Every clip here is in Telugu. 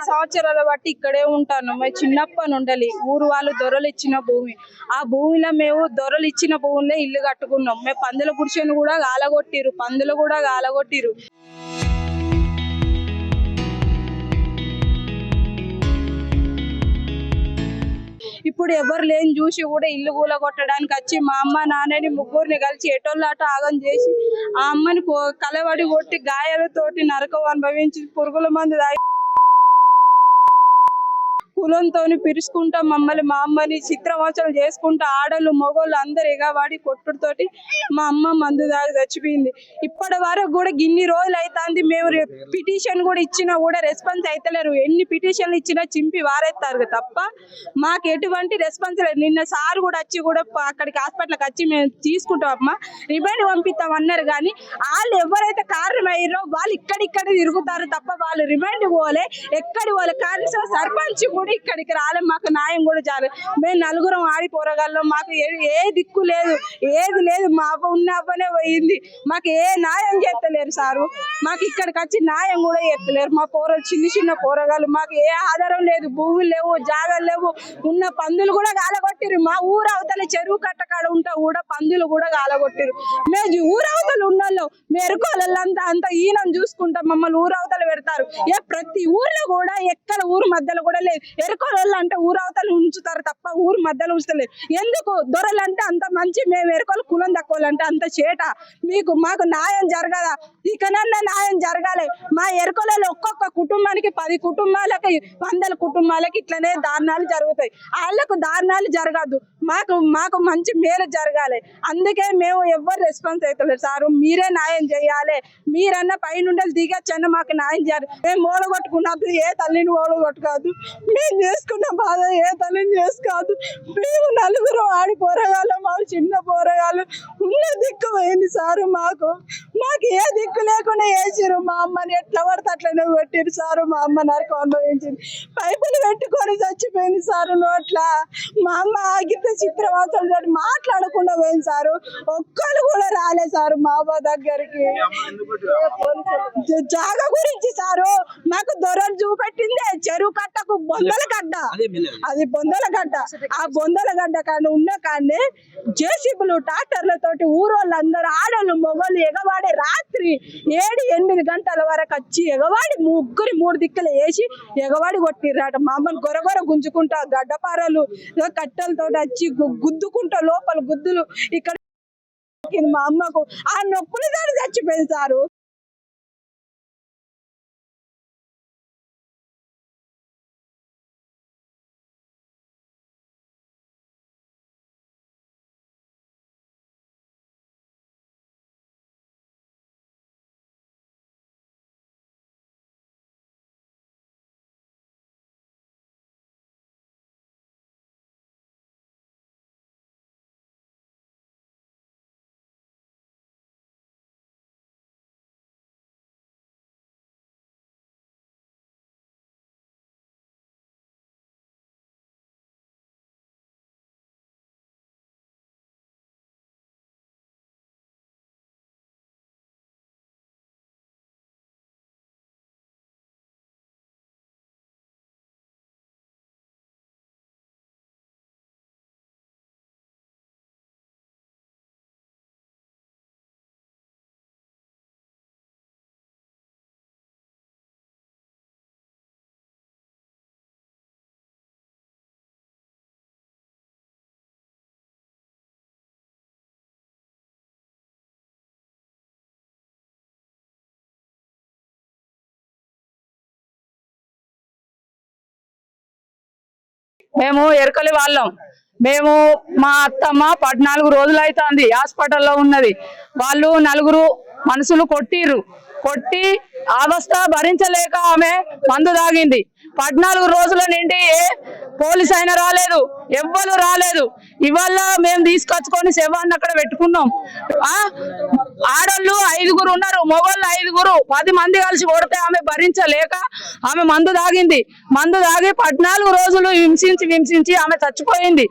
సంవత్సరాల బట్టి ఇక్కడే ఉంటాను. మేము చిన్నప్పటి నుండి ఊరు వాళ్ళు దొరలు ఇచ్చిన భూమి, ఆ భూమిలో మేము దొరలు ఇచ్చిన భూమిలో ఇల్లు కట్టుకున్నాం. మేము పందుల గుడిసెను కూడా గాలగొట్టిరు, పందులు కూడా గాలగొట్టిరు. ఇప్పుడు ఎవరు లేని చూసి కూడా ఇల్లు కూల కొట్టడానికి వచ్చి మా అమ్మ నాన్నని ముగ్గురిని కలిసి ఎటోళ్ళాట ఆగం చేసి ఆ అమ్మని కలవడి కొట్టి గాయాలతోటి నరకం అనుభవించి పురుగుల మందు తాగి కులంతో పిరుచుకుంటా మమ్మల్ని మా అమ్మని చిత్రవచనలు చేసుకుంటా ఆడళ్ళు మొగోళ్ళు అందరు ఎగవాడి కొట్టుడితోటి మా అమ్మ మందు దాగి చచ్చిపోయింది. ఇప్పటి వరకు కూడా గిన్ని రోజులు అవుతుంది. మేము పిటిషన్ కూడా ఇచ్చినా కూడా రెస్పాన్స్ అవుతలేరు. ఎన్ని పిటిషన్లు ఇచ్చినా చింపి వారేస్తారు తప్ప మాకు ఎటువంటి రెస్పాన్స్ లేదు. నిన్న సార్ కూడా వచ్చి కూడా అక్కడికి హాస్పిటల్కి వచ్చి మేము తీసుకుంటాం అమ్మ రిమైండ్ పంపిస్తాం అన్నారు. కానీ వాళ్ళు ఎవరైతే కారణం అయ్యారో వాళ్ళు ఇక్కడిక్కడ తిరుగుతారు తప్ప వాళ్ళు రిమైండ్ పోలే, ఎక్కడి పోలే. కనీసం సర్పంచ్ కూడా ఇక్కడికి రాలే. మాకు న్యాయం కూడా చాలు. మేము నలుగురం ఆడిపోరగాళ్ళం, మాకు ఏ దిక్కు లేదు, ఏది లేదు. మా అవ్వ ఉన్న అవ్వనే పోయింది. మాకు ఏ న్యాయం చేస్తలేరు సారు. మాకు ఇక్కడికి వచ్చి న్యాయం కూడా చేస్తలేరు. మా పోరలు చిన్న పోరగాళ్ళు, మాకు ఏ ఆధారం లేదు, భూములు లేవు, జాగాలు లేవు. ఉన్న పందులు కూడా గాలగొట్టిరు. మా ఊరు అవతల చెరువు కట్టకాడ ఉంటా కూడా పందులు కూడా గాలగొట్టిరు. మేము ఊరు అవతలు ఉన్నోళ్ళు మెరుకోళ్ళంతా అంత ఈయనం చూసుకుంటాం, మమ్మల్ని ఊరు అవతల పెడతారు. ప్రతి ఊర్లో కూడా ఎక్కడ ఊరు మధ్యలో కూడా లేదు. ఎరుకోళ్ళు అంటే ఊరవతలు ఉంచుతారు తప్ప ఊరు మధ్యలో ఉంచలేదు. ఎందుకు దొరలంటే అంత మంచి, మేము ఎరుకోళ్ళు కులం తక్కువలంటే అంత చేట. మాకు న్యాయం జరగదా? ఇకనన్నా న్యాయం జరగాలి. మా ఎరుకోలలో ఒక్కొక్క కుటుంబానికి 10 కుటుంబాలకి 100 కుటుంబాలకి ఇట్లనే దారుణాలు జరుగుతాయి. వాళ్ళకు దారుణాలు జరగద్దు. మాకు మంచి మేలు జరగాలి. అందుకే మేము ఎవరు రెస్పాన్స్ అవుతలేదు సారు. మీరే న్యాయం చేయాలి. మీరన్నా పైనుండి దిగచ్చన్న మాకు న్యాయం చేయాలి. మేము ఓడగొట్టుకున్నది ఏ తల్లిని ఓడగొట్టుకోదు. మేము చేసుకున్న బాధ ఏ తల్లిని చేసుకోదు. మేము నలుగురు ఆడి పోరగాళ్ళు, మా చిన్న పోరగాళ్ళు ఉన్న దిక్కు పోయింది సారు. మాకు ఏ దిక్కు లేకుండా వేసిరు. మా అమ్మని ఎట్లా పడితే అట్లనే పెట్టిరు సారు. మా అమ్మ నరకం అనుభవించింది. పైపులు పెట్టుకొని చచ్చిపోయింది సారు. నోట్ల మా అమ్మ ఆగితే చిత్రవాసంతో మాట్లాడకుండా పోయింది సారు. ఒక్కరు కూడా రాలే సారు మా అవ్వ దగ్గరికి. జాగా గురించి సారు మాకు దొరలు చూపెట్టిందే చెరువు కట్టకు బొందల గడ్డ, అది బొందల గడ్డ. ఆ బొందల గడ్డ కానీ ఉన్న కానీ జేసీబీలు ట్రాక్టర్లతోటి ఊరోళ్ళందరూ ఆడోళ్ళు మొగోళ్ళు ఎగవాడి రాత్రి 7-8 గంటల వరకు వచ్చి ఎగవాడి 3 దిక్కులు వేసి ఎగవాడి కొట్టిర్రాట. మా అమ్మని గొరగొర గుంజుకుంటా గడ్డపారలు కట్టెలతో వచ్చి గుద్దుకుంటా లోపల గుద్దులు ఇక్కడ మా అమ్మకు ఆ నొప్పులు దాన్ని చచ్చిపోయింది సారు. మేము ఎరకలి వాళ్ళం. మేము మా అత్తమ్మ 14 రోజులు అవుతుంది హాస్పిటల్లో ఉన్నది. వాళ్ళు 4 మనుషులు కొట్టి అవస్థ భరించలేక ఆమె మందు తాగింది. 14 రోజుల నుండి పోలీస్ అయినా రాలేదు, ఎవ్వరు రాలేదు. ఇవాళ మేము తీసుకొచ్చుకొని శవాన్ని అక్కడ పెట్టుకున్నాం. ఆడోళ్ళు 5 ఉన్నారు, మొగోళ్ళు 5, 10 మంది కలిసి కొడితే ఆమె భరించలేక ఆమె మందు తాగింది. మందు తాగి 14 రోజులు హింసించి ఆమె చచ్చిపోయింది.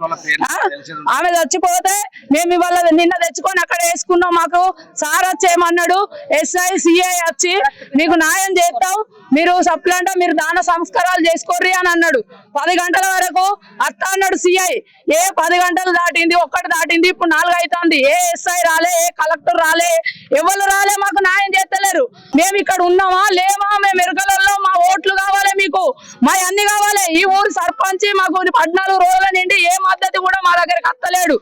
ఆమె చచ్చిపోతే మేము ఇవాళ నిన్న తెచ్చుకొని అక్కడ వేసుకున్నాం. మాకు సార్ వచ్చేయమన్నాడు, SI CI వచ్చి మీకు న్యాయం చేస్తాం, మీరు సప్లంట మీరు దాన సంస్కారాలు చేసుకోర్రి అని అన్నాడు. 10 గంటల వరకు అత్త అన్నాడు CI. 10 గంటలు దాటింది, 1 దాటింది, ఇప్పుడు 4 అవుతుంది. SI రాలే, కలెక్టర్ రాలే, ఎవరు రాలే, మాకు న్యాయం చేస్తలేరు. మేము ఇక్కడ ఉన్నామా లేవా? మేము ఎరుకలలో మా ఓట్లు కావాలి, మీకు మా అన్ని కావాలి. ఈ ఊరు సర్పంచ్ మాకు 14 రోజుల నుండి ఏ మద్దతు కూడా మా దగ్గరకు వస్తలేడు,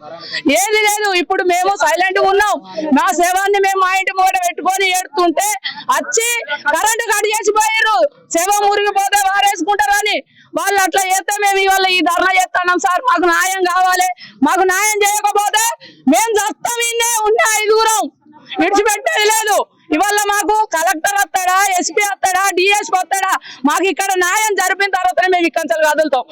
ఏది లేదు. ఇప్పుడు మేము సైలెంట్ గా ఉన్నాం. మా శవాన్ని మేము మా ఇంటి మూట పెట్టుకొని ఏడుతుంటే వచ్చి కరెంటు కట్ చేసిపోయారు. శవం మురిగిపోతే వారేసుకుంటారని వాళ్ళు అట్లా చేస్తే మేము ఇవాళ ఈ ధర్నా చేస్తున్నాం. సార్ మాకు న్యాయం కావాలి, మాకు న్యాయం చేయకపోతే మేము చస్తాం. ఇన్నే ఉన్న 5 విడిచిపెట్టేది లేదు. ఇవాళ మాకు కలెక్టర్ వస్తాడా, SP వస్తాడా, DSP వస్తాడా? మాకు ఇక్కడ న్యాయం జరిపిన తర్వాత మేము ఇక్కడ కదులుతాం.